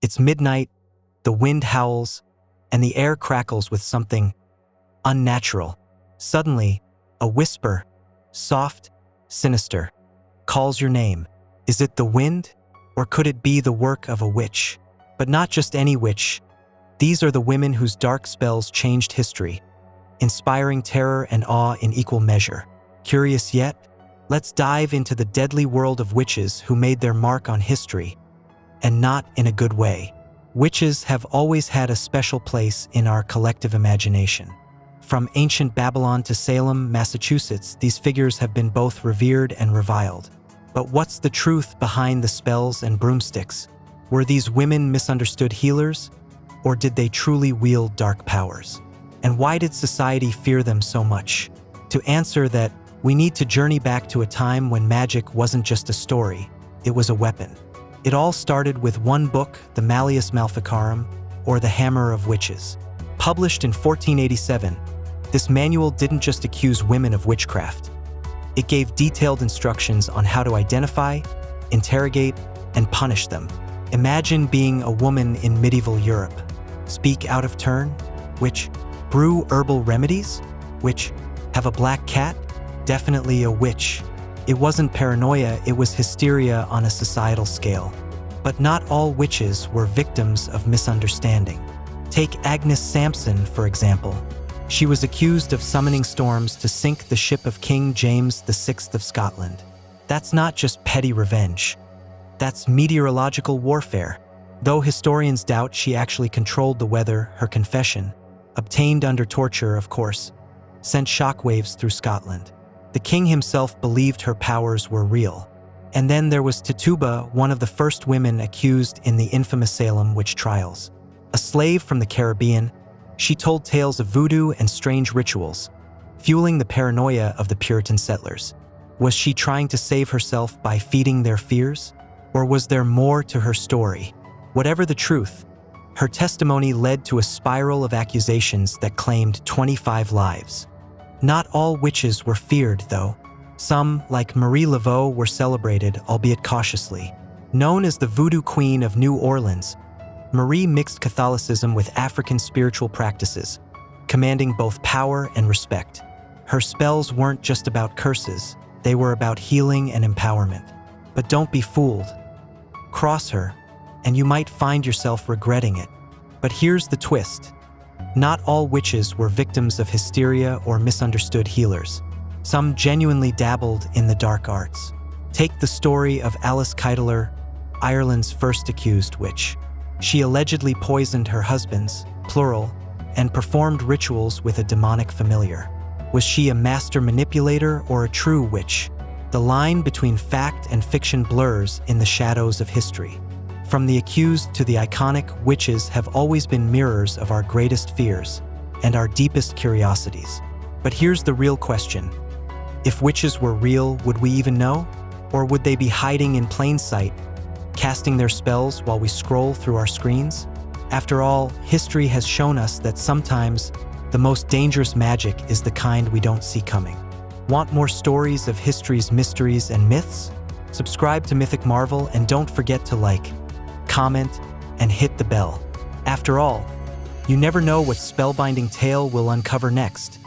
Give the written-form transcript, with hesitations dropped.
It's midnight, the wind howls, and the air crackles with something unnatural. Suddenly, a whisper, soft, sinister, calls your name. Is it the wind, or could it be the work of a witch? But not just any witch. These are the women whose dark spells changed history, inspiring terror and awe in equal measure. Curious yet? Let's dive into the deadly world of witches who made their mark on history, and not in a good way. Witches have always had a special place in our collective imagination. From ancient Babylon to Salem, Massachusetts, these figures have been both revered and reviled. But what's the truth behind the spells and broomsticks? Were these women misunderstood healers, or did they truly wield dark powers? And why did society fear them so much? To answer that, we need to journey back to a time when magic wasn't just a story, it was a weapon. It all started with one book, the Malleus Maleficarum, or the Hammer of Witches. Published in 1487, this manual didn't just accuse women of witchcraft. It gave detailed instructions on how to identify, interrogate, and punish them. Imagine being a woman in medieval Europe. Speak out of turn? Witch. Brew herbal remedies? Witch. Have a black cat? Definitely a witch. It wasn't paranoia, it was hysteria on a societal scale. But not all witches were victims of misunderstanding. Take Agnes Sampson, for example. She was accused of summoning storms to sink the ship of King James VI of Scotland. That's not just petty revenge. That's meteorological warfare. Though historians doubt she actually controlled the weather, her confession, obtained under torture, of course, sent shockwaves through Scotland. The king himself believed her powers were real. And then there was Tituba, one of the first women accused in the infamous Salem witch trials. A slave from the Caribbean, she told tales of voodoo and strange rituals, fueling the paranoia of the Puritan settlers. Was she trying to save herself by feeding their fears? Or was there more to her story? Whatever the truth, her testimony led to a spiral of accusations that claimed 25 lives. Not all witches were feared, though. Some, like Marie Laveau, were celebrated, albeit cautiously. Known as the Voodoo Queen of New Orleans, Marie mixed Catholicism with African spiritual practices, commanding both power and respect. Her spells weren't just about curses, they were about healing and empowerment. But don't be fooled. Cross her, and you might find yourself regretting it. But here's the twist. Not all witches were victims of hysteria or misunderstood healers. Some genuinely dabbled in the dark arts. Take the story of Alice Keiteler, Ireland's first accused witch. She allegedly poisoned her husbands, plural, and performed rituals with a demonic familiar. Was she a master manipulator or a true witch? The line between fact and fiction blurs in the shadows of history. From the accused to the iconic, witches have always been mirrors of our greatest fears and our deepest curiosities. But here's the real question. If witches were real, would we even know? Or would they be hiding in plain sight, casting their spells while we scroll through our screens? After all, history has shown us that sometimes the most dangerous magic is the kind we don't see coming. Want more stories of history's mysteries and myths? Subscribe to MythicMarvel and don't forget to like, comment, and hit the bell. After all, you never know what spellbinding tale we'll uncover next.